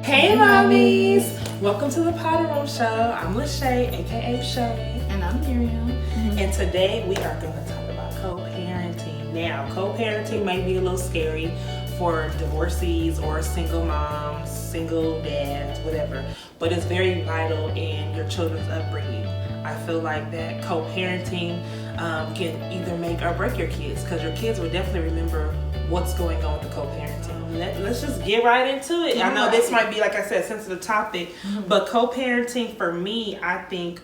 Hey Mommies! Welcome to the Potter Room Show. I'm Lachey, aka Shay. And I'm Miriam. And today we are going to talk about co-parenting. Now, co-parenting may be a little scary for divorcees or single moms, single dads, whatever. But it's very vital in your children's upbringing. I feel like that co-parenting can either make or break your kids, because your kids will definitely remember what's going on with the co-parenting. Let's just get right into it. I know this might be, like I said, a sensitive topic, but co-parenting for me, I think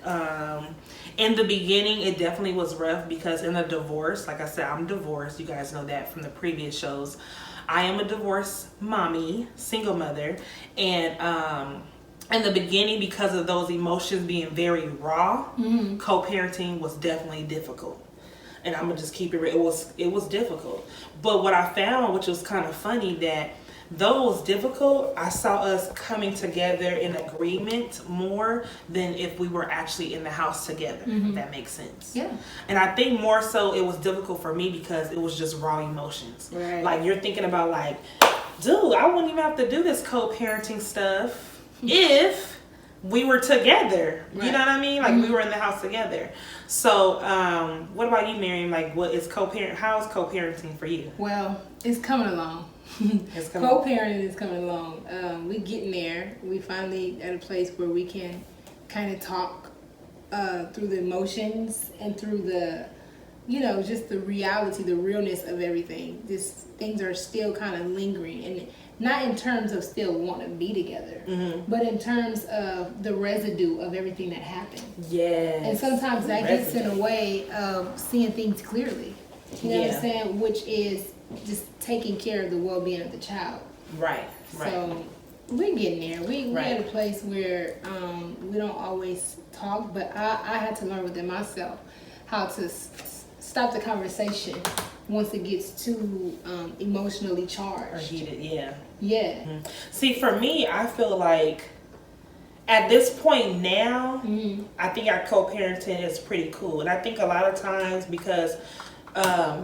in the beginning it definitely was rough, because in a divorce, like I said, I'm divorced. You guys know that from the previous shows. I am a divorced mommy, single mother, and in the beginning, because of those emotions being very raw, co-parenting was definitely difficult. And I'm gonna just keep it real. It was difficult. But what I found, which was kind of funny, that though it was difficult, I saw us coming together in agreement more than if we were actually in the house together. If that makes sense. Yeah. And I think more so it was difficult for me because it was just raw emotions. Right. Like, you're thinking about, like, dude, I wouldn't even have to do this co-parenting stuff if we were together. Right. You know what I mean? Like, we were in the house together. So, what about you, Miriam? Like, how is co-parenting for you? Well, it's coming along. Co-parenting is coming along. We're getting there. We finally at a place where we can kind of talk through the emotions and through the, just the reality, the realness of everything. Things are still kind of lingering, and not in terms of still wanting to be together, but in terms of the residue of everything that happened. Yes. And sometimes that gets in the way of seeing things clearly. You know what I'm saying? Which is just taking care of the well-being of the child. Right. So we're getting there. We're at a place where we don't always talk, but I had to learn within myself how to stop the conversation once it gets too emotionally charged. Or heated, yeah. Yeah. See, for me, I feel like at this point now, I think our co-parenting is pretty cool. And I think a lot of times, because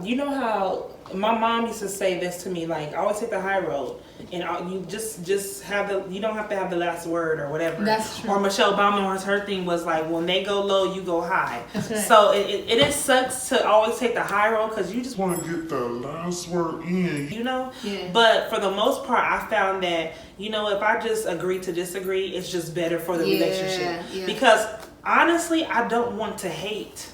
you know how my mom used to say this to me, like, always take the high road, and you just have you don't have to have the last word or whatever. That's true. Or Michelle Obama, her thing was like, when they go low, you go high. That's right. So it sucks to always take the high road, because you just want to get the last word in, Yeah. But for the most part, I found that, if I just agree to disagree, it's just better for the relationship. Yeah. Because honestly, I don't want to hate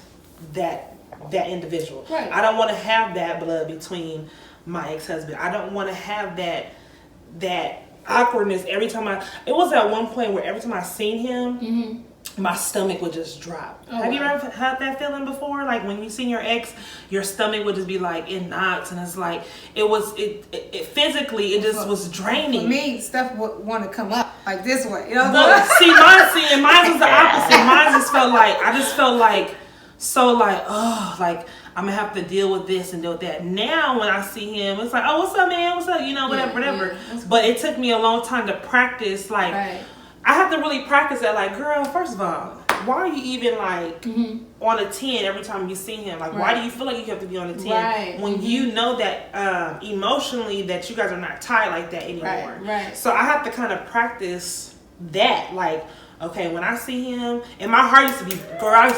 that individual. Right. I don't want to have that blood between my ex-husband. I don't want to have that awkwardness every time it was at one point where every time I seen him, my stomach would just drop. Have you ever had that feeling before? Like, when you seen your ex, your stomach would just be like in knots, and it's like it physically just was draining. For me, stuff would want to come up like this way. Look, mine was the opposite. Mine just felt like oh, like, I'm gonna have to deal with this and deal with that. Now when I see him, it's like, oh, what's up, man? What's up? Whatever. Yeah, but it took me a long time to practice. Like, I have to really practice that. Like, girl, first of all, why are you even like on a 10 every time you see him? Like, why do you feel like you have to be on a 10 when you know that emotionally that you guys are not tied like that anymore? Right. So I have to kind of practice that. Like, okay, when I see him, and my heart used to be, girl,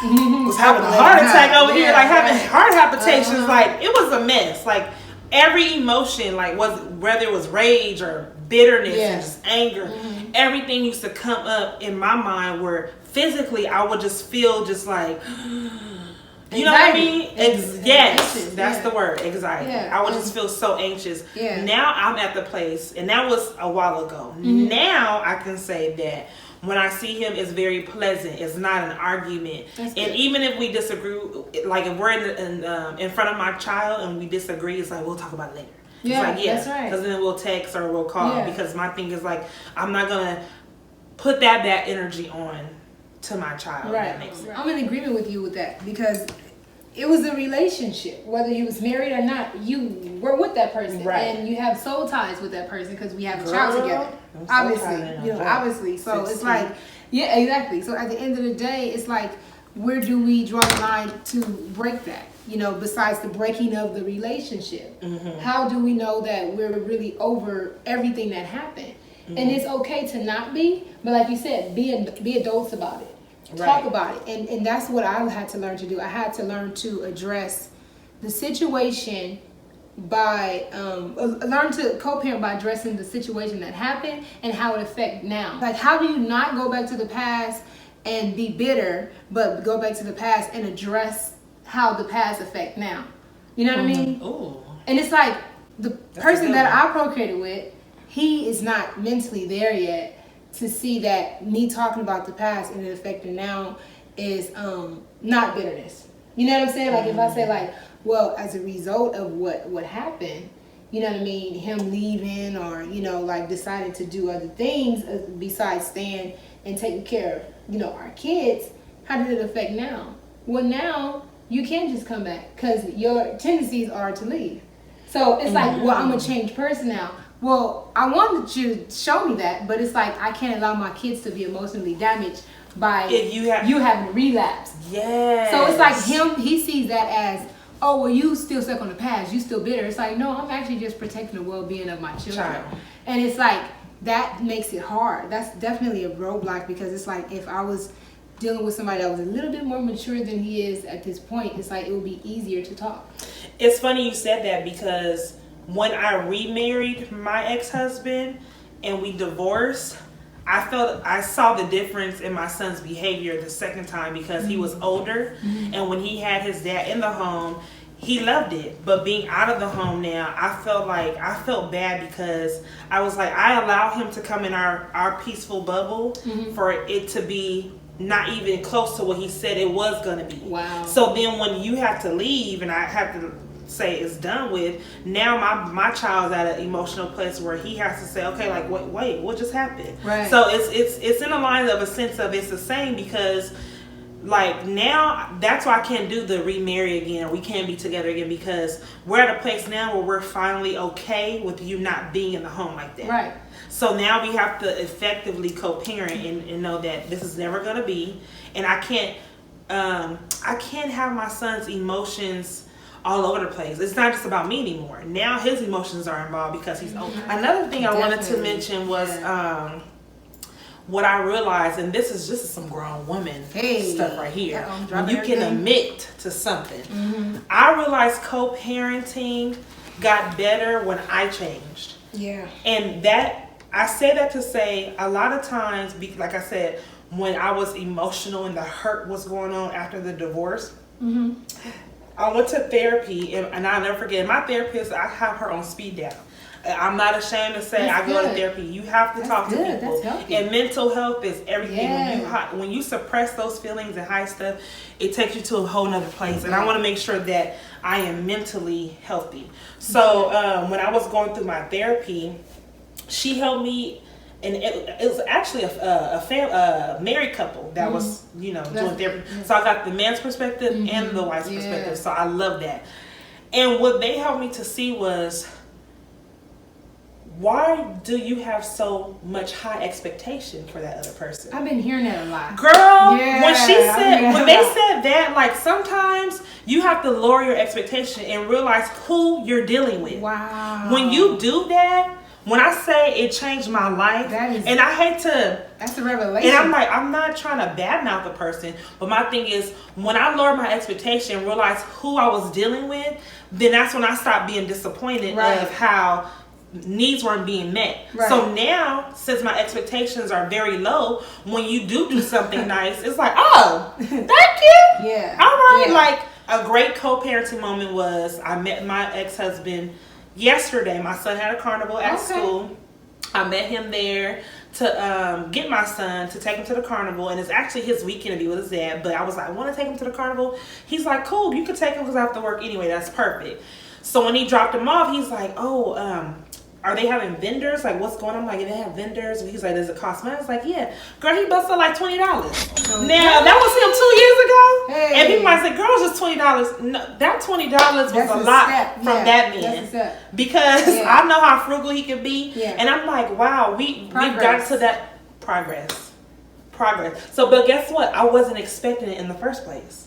was having a heart attack over here, like having heart palpitations. Like, it was a mess. Like, every emotion, like, whether it was rage or bitterness and just anger, everything used to come up in my mind, where physically I would just feel just like, you know what I mean? Yes, that's the word, anxiety. I would just feel so anxious. Now I'm at the place, and that was a while ago. Now I can say that when I see him, it's very pleasant. It's not an argument. And even if we disagree, like if we're in front of my child and we disagree, it's like, we'll talk about it later. Yeah, it's like, that's right. Because then we'll text or we'll call, because my thing is like, I'm not going to put that energy on to my child. Right. That makes sense. I'm in agreement with you with that, because it was a relationship. Whether you was married or not, you were with that person. Right. And you have soul ties with that person, because we have a child together. Obviously. So 16. It's like, yeah, exactly. So at the end of the day, it's like, where do we draw the line to break that? Besides the breaking of the relationship, how do we know that we're really over everything that happened? And it's okay to not be, but like you said, be adults about it. Talk about it. And that's what I had to learn to do. I had to learn to address the situation by learn to co-parent by addressing the situation that happened and how it affects now. Like, how do you not go back to the past and be bitter, but go back to the past and address how the past affect now? You know what I mean? Ooh. And it's like the person that I procreated with, he is not mentally there yet to see that me talking about the past and it affecting now is not bitterness. You know what I'm saying? Like, if I say, like, well, as a result of what happened, you know what I mean, him leaving or, you know, like deciding to do other things besides staying and taking care of, you know, our kids, how did it affect now? Well, now you can't just come back because your tendencies are to leave. So it's like, well, I'm a changed person now. Well, I wanted you to show me that, but it's like I can't allow my kids to be emotionally damaged by you having relapsed. Yes. So it's like he sees that as, oh, well, you still stuck on the past, you still bitter. It's like, no, I'm actually just protecting the well-being of my children. And it's like, that makes it hard. That's definitely a roadblock, because it's like, if I was dealing with somebody that was a little bit more mature than he is at this point, it's like it would be easier to talk. It's funny you said that, because when I remarried my ex-husband and we divorced, I saw the difference in my son's behavior the second time, because he was older, and when he had his dad in the home, he loved it. But being out of the home now, I felt bad, because I was like, I allow him to come in our peaceful bubble for it to be not even close to what he said it was going to be. Wow. So then when you have to leave and I have to say it's done with, now my child's at an emotional place where he has to say, okay, like, wait, what just happened? Right. So it's in the line of a sense of it's the same, because like now that's why I can't do the remarry again, or we can't be together again, because we're at a place now where we're finally okay with you not being in the home like that. Right. So now we have to effectively co-parent and know that this is never going to be, and I can't have my son's emotions all over the place. It's not just about me anymore. Now his emotions are involved because he's old. Another thing I wanted to mention was what I realized, and this is some grown woman stuff right here. When you can admit to something. I realized co-parenting got better when I changed. Yeah. And I say that to say, a lot of times, like I said, when I was emotional and the hurt was going on after the divorce, I went to therapy, and I'll never forget, my therapist, I have her on speed dial. I'm not ashamed to say I go to therapy. You have to talk to people. And mental health is everything. Yeah. When you suppress those feelings and hide stuff, it takes you to a whole nother place. And I want to make sure that I am mentally healthy. So when I was going through my therapy, she helped me. And it was actually a married couple that was, doing therapy. So I got the man's perspective and the wife's perspective. So I love that. And what they helped me to see was, why do you have so much high expectation for that other person? I've been hearing that a lot. Girl, when they said that, like, sometimes you have to lower your expectation and realize who you're dealing with. Wow. When you do that, when I say it changed my life, and I hate to... That's a revelation. And I'm like, I'm not trying to badmouth the person, but my thing is, when I lower my expectation and realize who I was dealing with, then that's when I stopped being disappointed of how needs weren't being met. Right. So now, since my expectations are very low, when you do something nice, it's like, oh, thank you. Yeah. All right. Yeah. Like, a great co-parenting moment was, I met my ex-husband yesterday. My son had a carnival at school. I met him there to get my son, to take him to the carnival, and it's actually his weekend to be with his dad, but I was like, I want to take him to the carnival. He's like, cool, you can take him because I have to work anyway. That's perfect. So when he dropped him off, he's like, oh, are they having vendors? Like, what's going on? I'm like, they have vendors. And he's like, does it cost money? I was like, yeah. Girl, he busted like $20. Now, that was him 2 years ago. Hey. And people might say, girl, it's just $20. No, that $20 was a lot from that man. Because I know how frugal he can be. Yeah. And I'm like, wow, we've got to that progress. So, but guess what? I wasn't expecting it in the first place.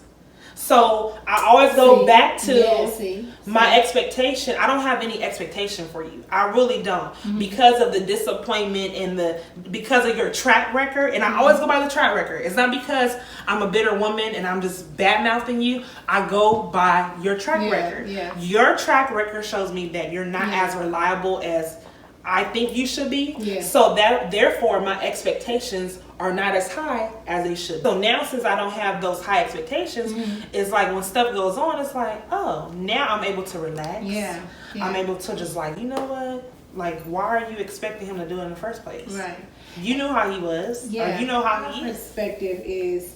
So I always go back to my expectation. I don't have any expectation for you. I really don't. Because of the disappointment and because of your track record. And I always go by the track record. It's not because I'm a bitter woman and I'm just bad mouthing you. I go by your track record. Yeah. Your track record shows me that you're not as reliable as I think you should be. Yeah. So therefore my expectations are not as high as they should. So now since I don't have those high expectations, it's like when stuff goes on, it's like, oh, now I'm able to relax. Yeah. I'm able to just like, you know what? Like, why are you expecting him to do it in the first place? Right. You knew how he was. Yeah. Or you know how he is. My perspective is,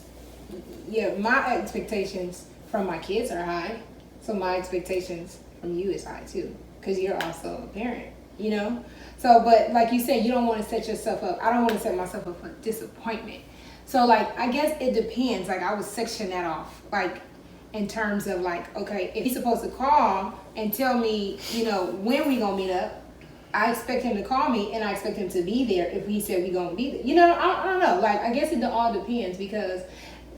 my expectations from my kids are high. So my expectations from you is high too. Because you're also a parent, you know? So, but like you said, you don't want to set yourself up. I don't want to set myself up for disappointment. So, like, I guess it depends. Like, I would section that off. Like, in terms of, like, okay, if he's supposed to call and tell me, when we going to meet up, I expect him to call me and I expect him to be there if he said we going to be there. I don't know. Like, I guess it all depends because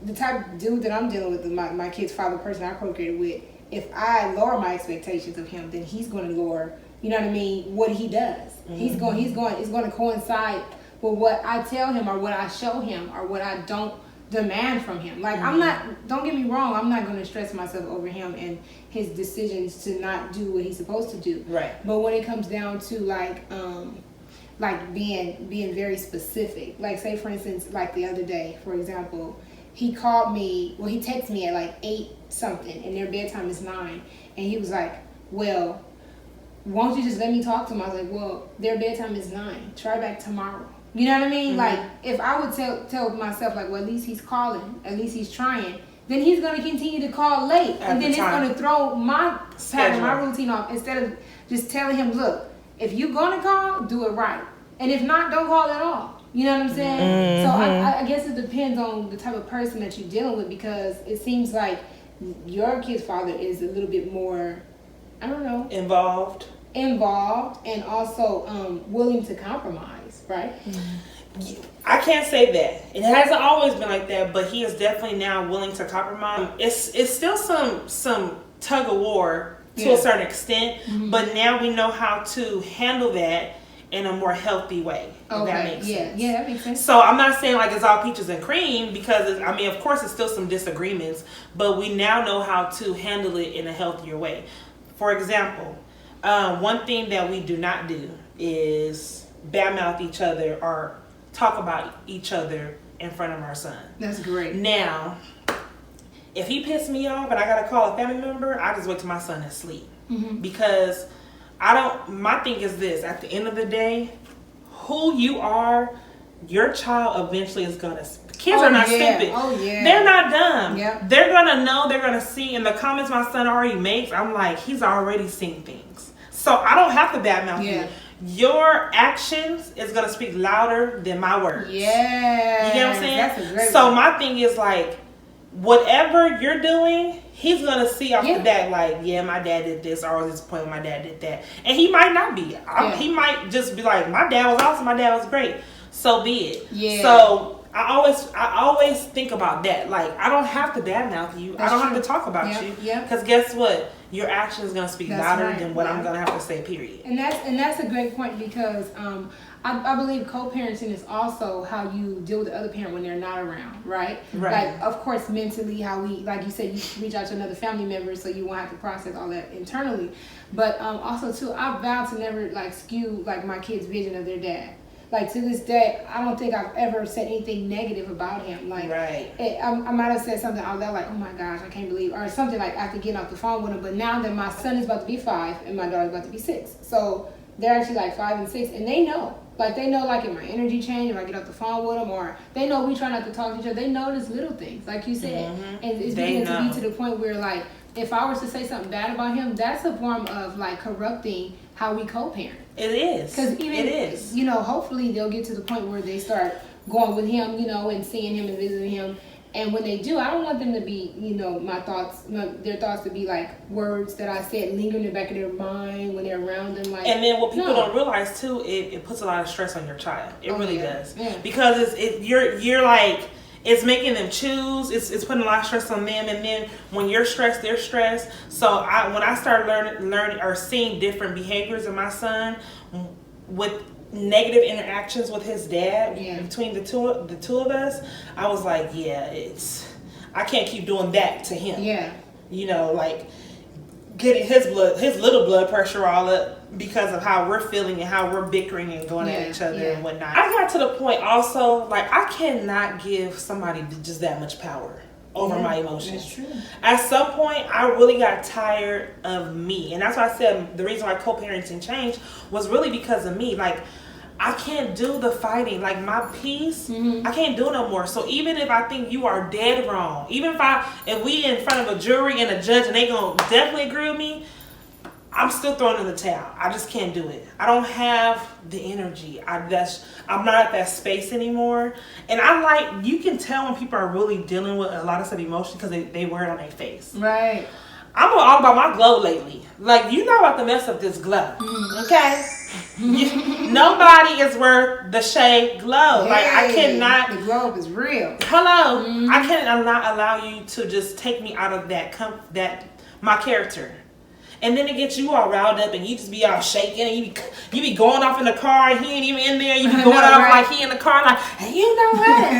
the type of dude that I'm dealing with, my kid's father, person I procreated with, if I lower my expectations of him, then he's going to lower, what he does. It's going to coincide with what I tell him or what I show him or what I don't demand from him. Like, don't get me wrong, I'm not going to stress myself over him and his decisions to not do what he's supposed to do. Right. But when it comes down to like being very specific, like say for instance, like the other day, for example, he called me, he texted me at like 8 something and their bedtime is 9 and he was like, well, won't you just let me talk to him? I was like, well, their bedtime is 9. Try back tomorrow. You know what I mean? Like, if I would tell myself, like, well, at least he's calling, at least he's trying, then he's going to continue to call late. And then it's going to throw my pattern, my routine off. Instead of just telling him, look, if you're going to call, do it right. And if not, don't call at all. You know what I'm saying? So I guess it depends on the type of person that you're dealing with because it seems like your kid's father is a little bit more, I don't know. Involved and also willing to compromise, right? I can't say that. It hasn't always been like that, but he is definitely now willing to compromise. It's still some tug of war to a certain extent, but now we know how to handle that in a more healthy way. If that makes sense. Yeah, that makes sense. So I'm not saying like it's all peaches and cream because of course it's still some disagreements, but we now know how to handle it in a healthier way. For example, one thing that we do not do is badmouth each other or talk about each other in front of our son. That's great. Now, if he pissed me off and I gotta call a family member, I just wait till my son is asleep. Because my thing is this, at the end of the day, who you are, your child eventually is gonna, kids are not stupid. They're not dumb. Yep. They're gonna know, they're gonna see in the comments my son already makes, I'm like, he's already seen things. So I don't have to badmouth you. Your actions is gonna speak louder than my words. Yeah. You get what I'm saying? That's a great one. My thing is like, whatever you're doing, he's gonna see off the bat like, my dad did this, or I was disappointed my dad did that. And he might not be. He might just be like, my dad was awesome, my dad was great. So be it. Yeah. So I always think about that. Like, I don't have to badmouth you. I don't have to talk about you. Yeah. Because guess what? Your action is gonna speak louder than what I'm gonna have to say. Period. And that's a great point because I believe co-parenting is also how you deal with the other parent when they're not around, right? Right. Like, of course, mentally, how we, like you said, you reach out to another family member so you won't have to process all that internally. But also too, I vow to never like skew like my kids' vision of their dad. Like, to this day, I don't think I've ever said anything negative about him. Like, I might have said something out loud like, oh my gosh, I can't believe, or something like after getting off the phone with him. But now that my son is about to be 5 and my daughter's about to be 6. So they're actually like 5 and 6 and they know. Like, they know like if my energy change, if I get off the phone with them, or they know we try not to talk to each other. They notice little things, like you said. And it's beginning to be to the point where like, if I was to say something bad about him, that's a form of like corrupting how we co-parent. It is. Because even, hopefully they'll get to the point where they start going with him, and seeing him and visiting him. And when they do, I don't want them to be, their thoughts to be like words that I said lingering in the back of their mind when they're around them. Like, and then what people don't realize too, it puts a lot of stress on your child. It really does. Yeah. Because you're like, it's making them choose. It's putting a lot of stress on them, and then when you're stressed, they're stressed. So when I started learning or seeing different behaviors of my son with negative interactions with his dad between the two of us, I was like, I can't keep doing that to him. Yeah. You know, like getting his little blood pressure all up because of how we're feeling and how we're bickering and going at each other and whatnot. I got to the point also, like, I cannot give somebody just that much power over my emotions. That's true. At some point, I really got tired of me. And that's why I said the reason why Co-Parenting Changed was really because of me. Like, I can't do the fighting. Like, my peace, I can't do no more. So even if I think you are dead wrong, even if we in front of a jury and a judge and they gonna definitely agree with me, I'm still throwing in the towel. I just can't do it. I don't have the energy. I'm not at that space anymore. And you can tell when people are really dealing with a lot of stuff emotion because they wear it on their face. Right. I'm all about my glow lately. Like, you're not about to mess up this glow. Okay? Nobody is worth the shade glow. Hey, like, I cannot. The glow is real. Hello. I cannot allow you to just take me out of that my character. And then it gets you all riled up and you just be all shaking and you be going off in the car and he ain't even in there. You be going off like he in the car like, hey, you know what?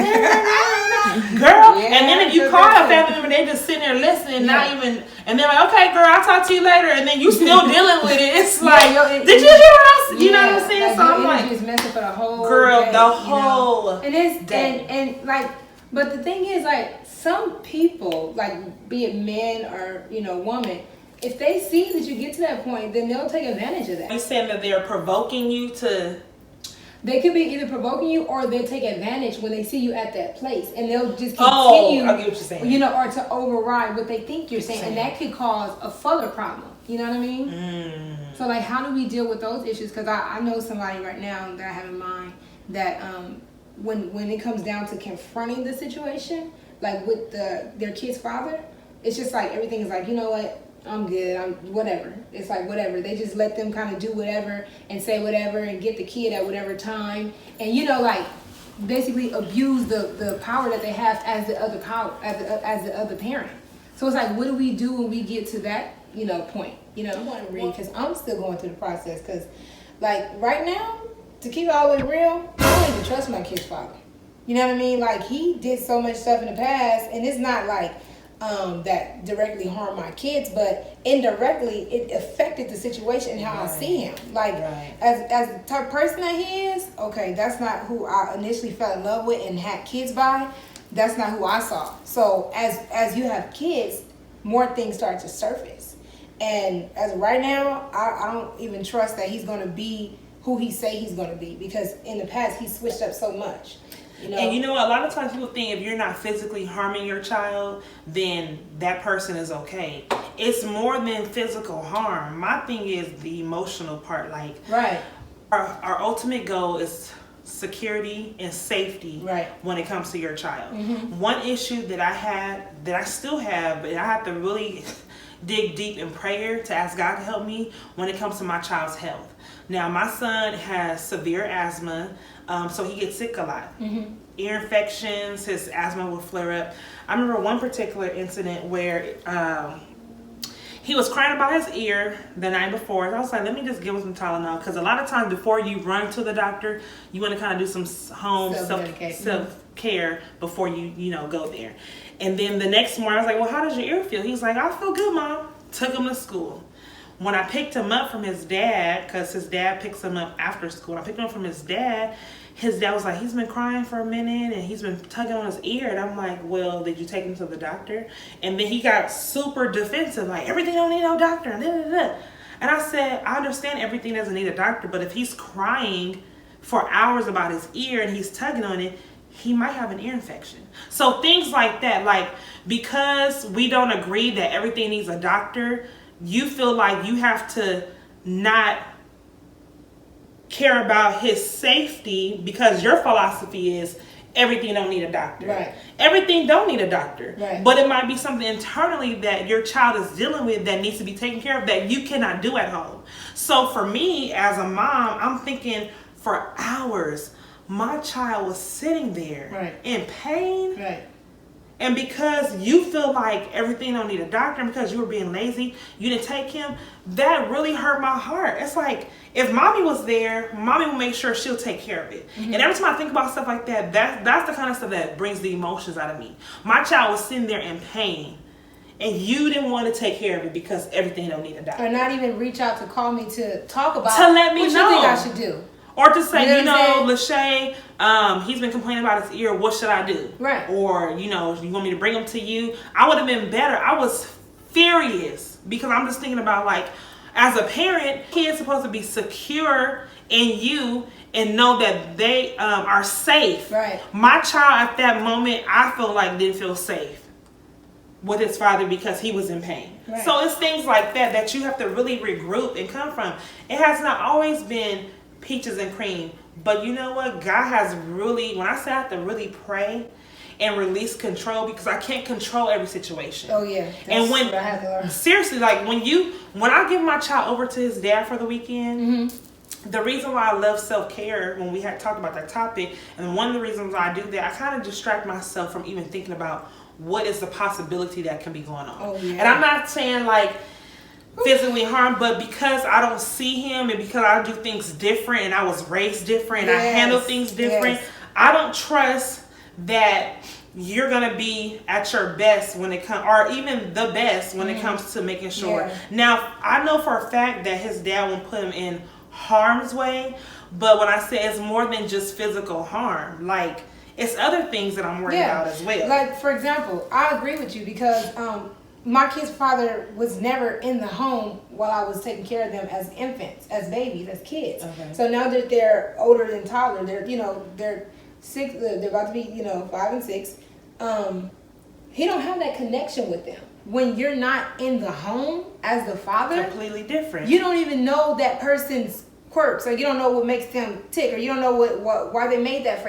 Girl. And then if you call a family member, they just sitting there listening, not even, and they're like, okay, girl, I'll talk to you later. And then you still dealing with it. It's like, did you hear what else? You know what I'm saying? So I'm like, it's messing for the whole girl, day, the whole and it's day. And like, but the thing is, like, some people, like, be it men or, woman, if they see that you get to that point, then they'll take advantage of that. You're saying that they're provoking you to... They could be either provoking you or they'll take advantage when they see you at that place. And they'll just continue, I get what you're saying. Or to override what they think you're saying. And that could cause a further problem. You know what I mean? So, like, how do we deal with those issues? Because I know somebody right now that I have in mind that when it comes down to confronting the situation, like with their kid's father, it's just like everything is like, you know what? I'm good. I'm whatever. It's like whatever. They just let them kind of do whatever and say whatever and get the kid at whatever time, and like basically abuse the power that they have as the other as the other parent. So it's like, what do we do when we get to that point? I want to read because I'm still going through the process. Because like right now, to keep it all the way real, I don't even trust my kid's father. You know what I mean? Like, he did so much stuff in the past, and it's not like that directly harmed my kids, but indirectly it affected the situation and how I see him. Like, as the type of person that he is, okay, that's not who I initially fell in love with and had kids by. That's not who I saw. So as you have kids, more things start to surface. And as of right now, I don't even trust that he's going to be who he say he's going to be, because in the past he switched up so much. And a lot of times people think if you're not physically harming your child, then that person is okay. It's more than physical harm. My thing is the emotional part. Like, our ultimate goal is security and safety when it comes to your child. One issue that I still have, but I have to really dig deep in prayer to ask God to help me when it comes to my child's health. Now, my son has severe asthma, so he gets sick a lot. Ear infections, his asthma will flare up. I remember one particular incident where he was crying about his ear the night before. I was like, let me just give him some Tylenol, because a lot of times before you run to the doctor, you want to kind of do some home self-care before you go there. And then the next morning, I was like, well, how does your ear feel? He's like, I feel good, Mom. Took him to school. When I picked him up from his dad, because his dad picks him up after school, I picked him up from his dad was like, he's been crying for a minute and he's been tugging on his ear. And I'm like, well, did you take him to the doctor? And then he got super defensive, like, everything don't need no doctor. And I said, I understand everything doesn't need a doctor, but if he's crying for hours about his ear and he's tugging on it, he might have an ear infection. So things like that, like, because we don't agree that everything needs a doctor, you feel like you have to not care about his safety because your philosophy is everything don't need a doctor. Everything don't need a doctor. But it might be something internally that your child is dealing with that needs to be taken care of that you cannot do at home. So for me as a mom, I'm thinking for hours, my child was sitting there right. in pain. Right. And because you feel like everything don't need a doctor, and because you were being lazy, you didn't take him, that really hurt my heart. It's like, if mommy was there, mommy will make sure she'll take care of it. And every time I think about stuff like that, that's the kind of stuff that brings the emotions out of me. My child was sitting there in pain, and you didn't want to take care of it because everything don't need a doctor. Or not even reach out to call me to talk about to let me what know. you think I should do. Or to say, Lachey, he's been complaining about his ear. What should I do? Right. Or, you want me to bring him to you? I would have been better. I was furious because I'm just thinking about, like, as a parent, kids supposed to be secure in you and know that they are safe. Right. My child at that moment, I feel like didn't feel safe with his father because he was in pain. Right. So it's things like that you have to really regroup and come from. It has not always been peaches and cream, but you know what? God has really, when I say I have to really pray and release control, because I can't control every situation. Oh yeah. And when what I had to learn. Seriously, like when I give my child over to his dad for the weekend, the reason why I love self-care, when we had talked about that topic, and one of the reasons why I do that, I kind of distract myself from even thinking about what is the possibility that can be going on. Oh, yeah. And I'm not saying like physically harm, but because I don't see him and because I do things different and I was raised different and I handle things different, I don't trust that you're gonna be at your best when it comes, or even the best when it comes to making sure. Yeah. Now, I know for a fact that his dad won't put him in harm's way, but when I say it's more than just physical harm, like it's other things that I'm worried about as well. Like, for example, I agree with you because my kid's father was never in the home while I was taking care of them as infants, as babies, as kids. Okay. So now that they're older than toddler, they're 6, they're about to be 5 and 6. He don't have that connection with them. When you're not in the home as the father, Completely different. you don't even know that person's quirks, or you don't know what makes them tick, or you don't know why they made that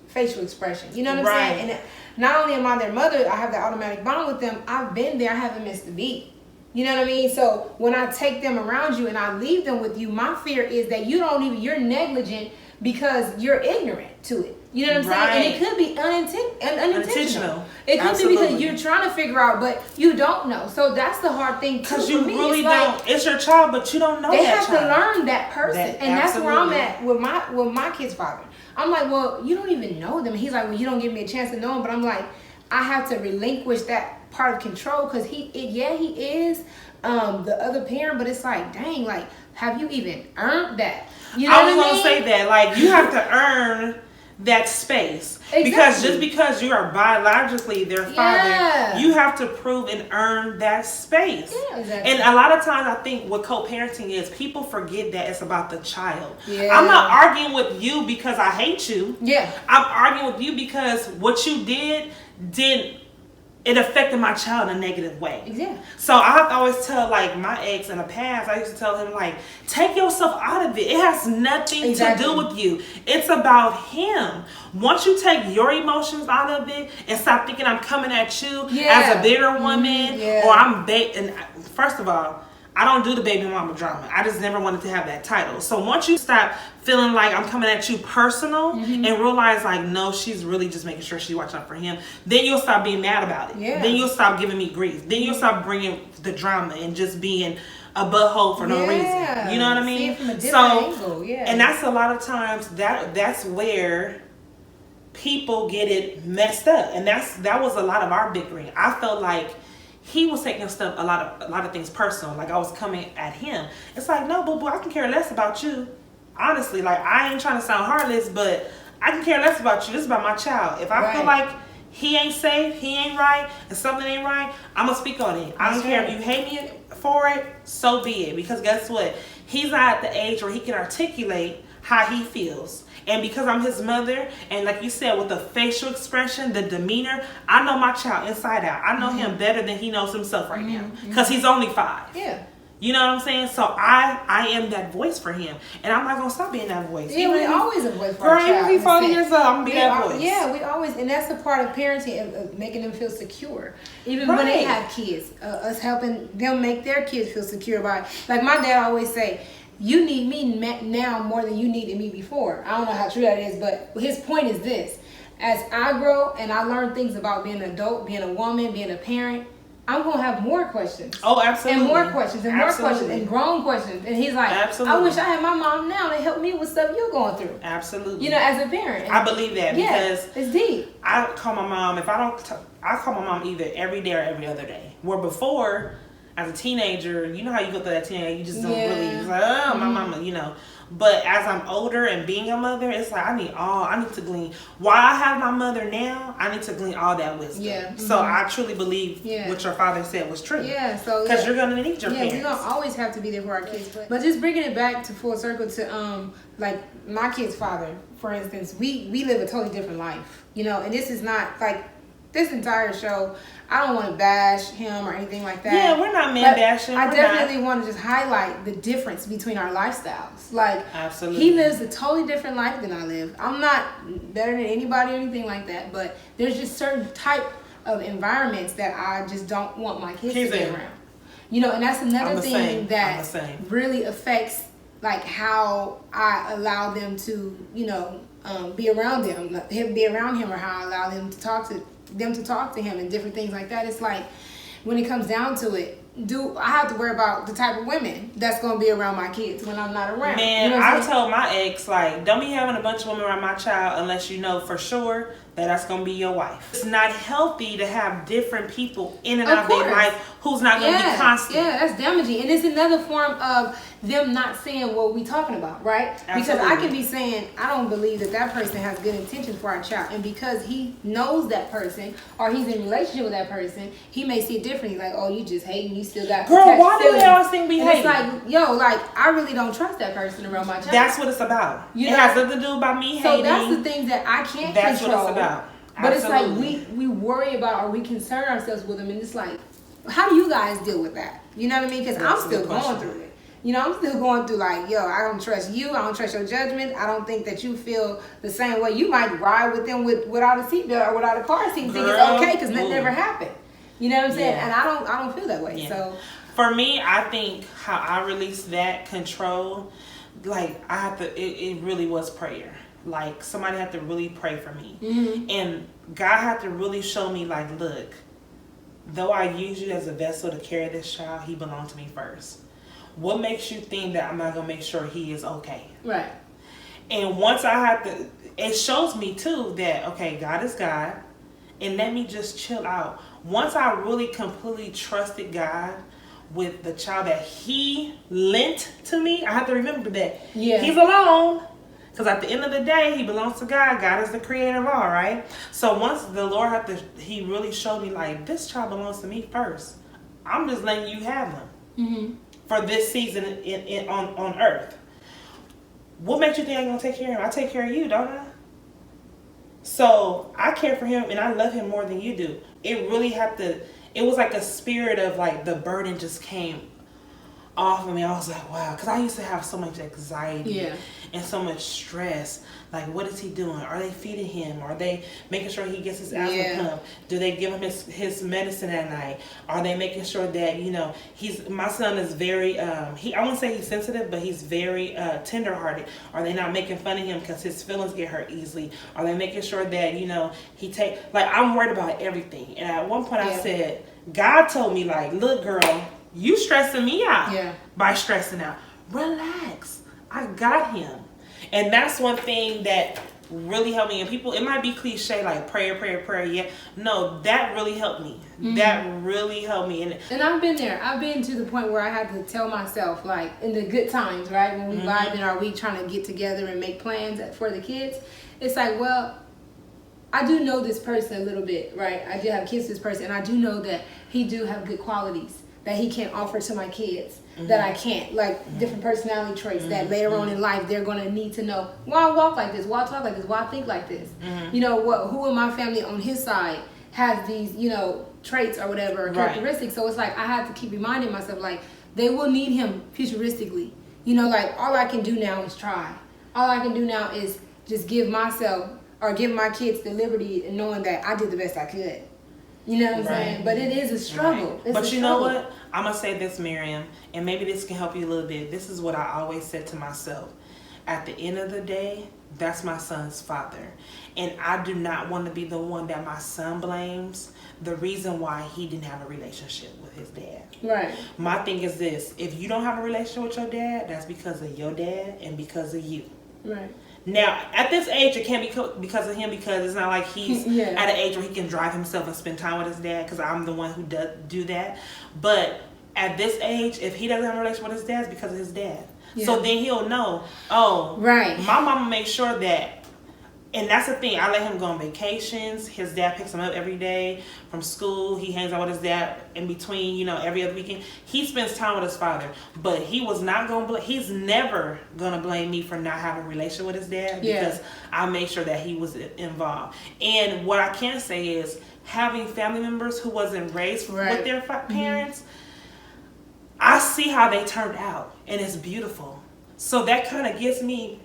facial expression. You know what I'm saying? And not only am I their mother, I have that automatic bond with them. I've been there. I haven't missed a beat. You know what I mean? So when I take them around you and I leave them with you, my fear is that you're negligent because you're ignorant to it. You know what I'm saying? And it could be unintentional. It could be because you're trying to figure out, but you don't know. So that's the hard thing too. Because you for me. really don't. It's your child, but you don't know They that have child. to learn that person, and that's where I'm at with my kid's father. I'm like, well, you don't even know them. He's like, well, you don't give me a chance to know him. But I'm like, I have to relinquish that part of control because he is the other parent, but it's like, dang, like, have you even earned that? You know I was what I gonna mean? say that, like, you have to earn that space. Exactly. Because just because you are biologically their father, you have to prove and earn that space. Yeah, exactly. And a lot of times I think what co-parenting is, people forget that it's about the child. Yeah. I'm not arguing with you because I hate you. Yeah. I'm arguing with you because what you did it affected my child in a negative way. Yeah. So I have to always tell, like, my ex in the past, I used to tell him, like, take yourself out of it. It has nothing to do with you. It's about him. Once you take your emotions out of it and stop thinking I'm coming at you as a bigger woman, or I'm and first of all, I don't do the baby mama drama. I just never wanted to have that title. So once you stop feeling like I'm coming at you personal and realize, like, no, she's really just making sure she's watching out for him, then you'll stop being mad about it. Yeah. Then you'll stop giving me grief. Then you'll stop bringing the drama and just being a butthole for no reason. You know what I mean? See it from a different angle. Yeah. And that's a lot of times that's where people get it messed up. And that was a lot of our bickering. I felt like he was taking stuff, a lot of things personal. Like I was coming at him. It's like, no, boo, I can care less about you. Honestly, like, I ain't trying to sound heartless, but I can care less about you. This is about my child. If I feel like he ain't safe, he ain't right, and something ain't right, I'm going to speak on it. I don't care if you hate me for it, so be it. Because guess what? He's not at the age where he can articulate how he feels. And because I'm his mother, and like you said, with the facial expression, the demeanor, I know my child inside out. I know him better than he knows himself right now. Because he's only 5. Yeah. You know what I'm saying? So I am that voice for him. And I'm not going to stop being that voice. Yeah, we always a voice for our child. Girl, 40 years old, I'm going to be that voice. Yeah, we always, and that's the part of parenting, of making them feel secure. Even when they have kids, us helping them make their kids feel secure by, like my dad always say, you need me now more than you needed me before. I don't know how true that is, but his point is this. As I grow and I learn things about being an adult, being a woman, being a parent, I'm going to have more questions. Oh, absolutely. And more questions and more questions and grown questions. And he's like, absolutely. I wish I had my mom now to help me with stuff you're going through. Absolutely. You know, as a parent. I believe that because it's deep. I call my mom, I call my mom either every day or every other day. Where before, as a teenager, you know how you go through that teenager, you just don't really, it's like, oh, my mama, you know. But as I'm older and being a mother, it's like I need to glean. While I have my mother now, I need to glean all that wisdom. Yeah. So I truly believe what your father said was true. Yeah. So because you're gonna need your parents. We don't always have to be there for our kids, but just bringing it back to full circle to like my kid's father, for instance, we live a totally different life, you know. And this is not like this entire show. I don't want to bash him or anything like that. Yeah, we're not man bashing. I definitely want to just highlight the difference between our lifestyles. Like, absolutely, he lives a totally different life than I live. I'm not better than anybody or anything like that, but there's just certain type of environments that I just don't want my kids to be around. You know, and that's another thing that really affects like how I allow them to, you know, be around them, be around him, or how I allow them to talk to him and different things like that. It's like when it comes down to it, do I have to worry about the type of women that's gonna be around my kids when I'm not around? Man, you know I told my ex, like, don't be having a bunch of women around my child unless you know for sure that that's gonna be your wife. It's not healthy to have different people in and out of their life who's not gonna be constant. Yeah, that's damaging, and it's another form of them not saying what we talking about, right? Absolutely. Because I can be saying I don't believe that person has good intentions for our child, and because he knows that person or he's in a relationship with that person, he may see it differently. Like, oh, you just hating, you still got girl. Why do they always think we hate? It's like, yo, like I really don't trust that person around my child. That's what it's about. It has nothing to do about me hating. So that's the things that I can't control. That's what it's about. But it's like we worry about, or we concern ourselves with them, and it's like, how do you guys deal with that? You know what I mean? Because I'm still going through it. You know, I'm still going through like, yo, I don't trust you. I don't trust your judgment. I don't think that you feel the same way. You might ride with them without a seatbelt or without a car seat and think it's okay because that never happened. You know what I'm saying? And I don't feel that way. Yeah. So for me, I think how I release that control, like I have to. It really was prayer. Like somebody had to really pray for me, and God had to really show me, like, look, though I use you as a vessel to carry this child, he belonged to me first. What makes you think that I'm not going to make sure he is okay? Right. And once I have to, it shows me too that, okay, God is God, and let me just chill out. Once I really completely trusted God with the child that he lent to me, I have to remember that he's alone. Because at the end of the day, he belongs to God. God is the creator of all, right? So once the Lord he really showed me, like, this child belongs to me first. I'm just letting you have him for this season on earth. What makes you think I'm going to take care of him? I take care of you, don't I? So I care for him and I love him more than you do. It was like a spirit of like the burden just came off of me. I was like, wow, because I used to have so much anxiety and so much stress. Like, what is he doing? Are they feeding him? Are they making sure he gets his asthma pump? Do they give him his medicine at night? Are they making sure that, you know, my son is very, I won't say he's sensitive, but he's very tender-hearted. Are they not making fun of him because his feelings get hurt easily? Are they making sure that, you know, I'm worried about everything. And at one point I said, God told me, like, look, girl, you stressing me out by stressing out. Relax. I got him. And that's one thing that really helped me. And people, it might be cliche, like prayer. Yeah. No, that really helped me. That really helped me. And I've been there. I've been to the point where I had to tell myself, like, in the good times, right? When we vibe in our week trying to get together and make plans for the kids. It's like, well, I do know this person a little bit, right? I do have kids with this person. And I do know that he do have good qualities that he can offer to my kids that I can't, like different personality traits that later on in life they're going to need to know why I walk like this, why I talk like this, why I think like this. You know, who in my family on his side has these, you know, traits or whatever, or characteristics. So it's like I have to keep reminding myself, like, they will need him futuristically. You know, like, all I can do now is try. All I can do now is just give myself or give my kids the liberty and knowing that I did the best I could. You know what I'm saying? But it is a struggle. Right. But you know what? I'm going to say this, Miriam, and maybe this can help you a little bit. This is what I always said to myself. At the end of the day, that's my son's father. And I do not want to be the one that my son blames the reason why he didn't have a relationship with his dad. Right. My thing is this. If you don't have a relationship with your dad, that's because of your dad and because of you. Right. Now, at this age, it can't be because of him, because it's not like he's at an age where he can drive himself and spend time with his dad, because I'm the one who does do that. But at this age, if he doesn't have a relationship with his dad, it's because of his dad. Yeah. So then he'll know, my mama makes sure that. And that's the thing. I let him go on vacations. His dad picks him up every day from school. He hangs out with his dad in between, every other weekend. He spends time with his father. But he was not going to he's never going to blame me for not having a relationship with his dad, because I made sure that he was involved. And what I can say is, having family members who wasn't raised with their parents, I see how they turned out, and it's beautiful. So that kind of gives me,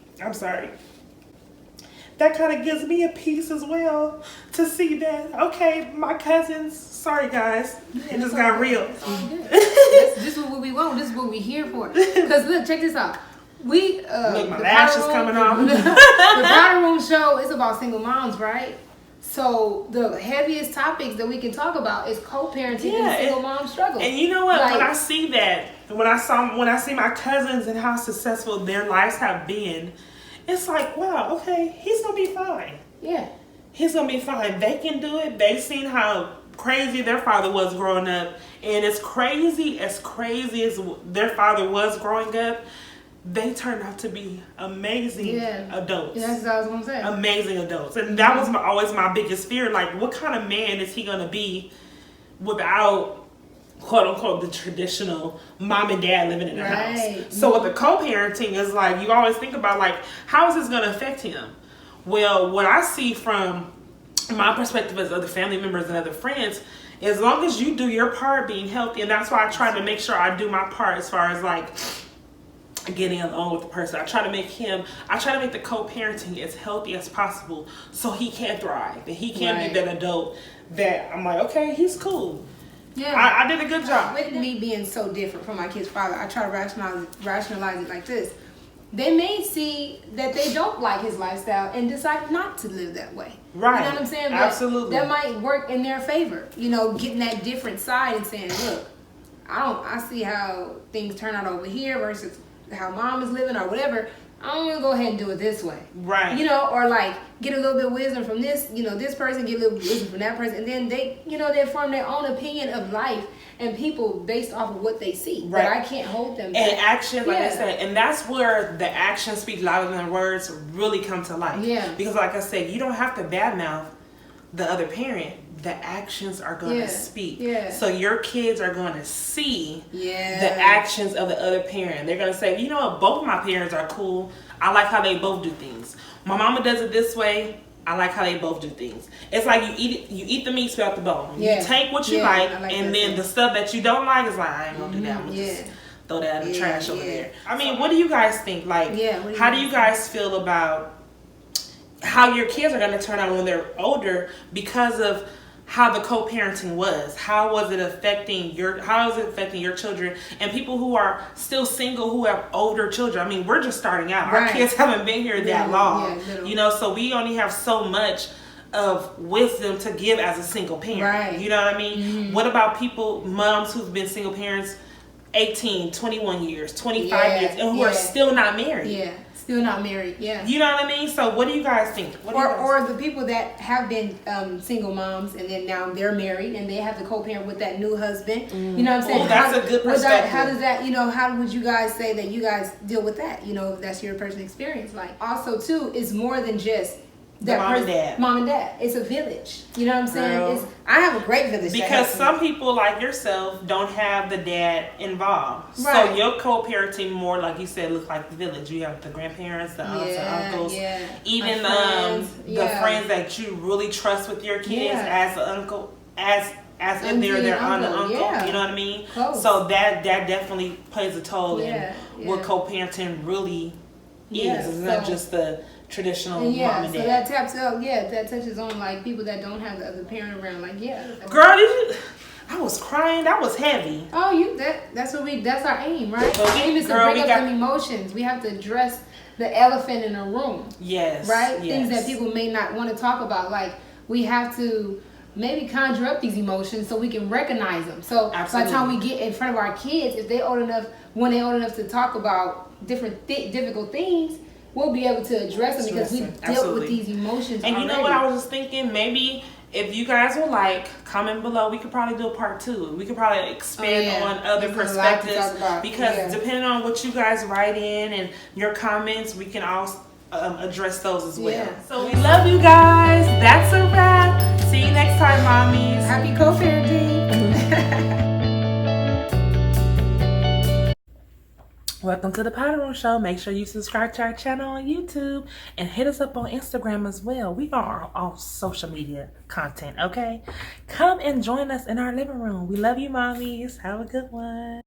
that kind of gives me a peace as well, to see that, okay, my cousins, sorry guys, it just got real. This is what we want. This is what we're here for. Because look, check this out. Look, my lashes coming off. The Powder Room show is about single moms, right? So the heaviest topics that we can talk about is co-parenting and single mom struggle. And you know what? When I see that, when I see my cousins and how successful their lives have been, it's like, wow, okay, he's gonna be fine. Yeah, he's gonna be fine. They can do it. They've seen how crazy their father was growing up, and as crazy as their father was growing up, they turned out to be amazing adults. Yeah, that's what I was gonna say. Amazing adults. And that was always my biggest fear. Like, what kind of man is he gonna be without, quote unquote, the traditional mom and dad living in the house? So with the co-parenting, is like, you always think about, like, how is this gonna affect him? Well, what I see from my perspective as other family members and other friends, as long as you do your part being healthy, and that's why I try to make sure I do my part as far as, like, getting along with the person. I try to make the co-parenting as healthy as possible, so he can thrive and he can be that adult that I'm like, okay, he's cool. Yeah, I did a good job. With me being so different from my kid's father, I try to rationalize it like this. They may see that they don't like his lifestyle and decide not to live that way. Right. You know what I'm saying? But absolutely. That might work in their favor. Getting that different side and saying, look, I see how things turn out over here versus how mom is living or whatever. I'm gonna go ahead and do it this way. Right. Or like get a little bit of wisdom from this, this person, get a little wisdom from that person, and then they form their own opinion of life and people based off of what they see. Right. But I can't hold them back. And action, like I said, and that's where the actions speak louder than words really come to life. Yeah. Because like I said, you don't have to badmouth the other parent. The actions are going to speak. Yeah. So your kids are going to see the actions of the other parent. They're going to say, you know what, both of my parents are cool. I like how they both do things. My mama does it this way. I like how they both do things. It's like you eat the meat, spit out the bone. You take what you like and then the stuff that you don't like is like, I ain't going to do that. I'm just throw that in the trash over there. I mean, what do you guys think? Like, how do you guys feel about how your kids are going to turn out when they're older because of how the co-parenting was? How was it affecting your children and people who are still single who have older children? I mean, we're just starting out. Our kids haven't been here that long. So we only have so much of wisdom to give as a single parent. Right. You know what I mean? Mm-hmm. What about moms who've been single parents 18, 21 years, 25 years, and who are still not married? Yeah. Still not married, You know what I mean? So what do you guys think? Or the people that have been single moms and then now they're married and they have to co-parent with that new husband. You know what I'm saying? Oh, that's a good perspective. How does that, how would you guys say that you guys deal with that? If that's your personal experience. Like, also, too, it's more than just mom and dad. It's a village. You know what I'm saying? I have a great village. Because some people like yourself don't have the dad involved. Right. So your co-parenting more, like you said, looks like the village. You have the grandparents, the aunts and uncles, even the friends that you really trust with your kids as an uncle, as if they're their aunt and uncle. You know what I mean? Close. So that definitely plays a toll in what co-parenting really is. It's not just the traditional mom and dad. So that taps up. Yeah, that touches on like people that don't have the other parent around. Like, girl, I was crying. That was heavy. Oh, that's our aim, right? Our aim is to bring up some emotions. We have to address the elephant in the room. Yes. Right? Yes. Things that people may not want to talk about. Like, we have to maybe conjure up these emotions so we can recognize them. So by the time we get in front of our kids, if they're old enough, when they're old enough to talk about different difficult things, we'll be able to address them because we've dealt with these emotions and already. You know what I was just thinking? Maybe if you guys would like, comment below. We could probably do a part 2. We could probably expand on other perspectives because depending on what you guys write in and your comments, we can also address those as well. Yeah. So we love you guys. That's a wrap. See you next time, mommies. Happy co-parenting. Welcome to the Powder Room Show. Make sure you subscribe to our channel on YouTube and hit us up on Instagram as well. We are on all social media content, okay? Come and join us in our living room. We love you, mommies. Have a good one.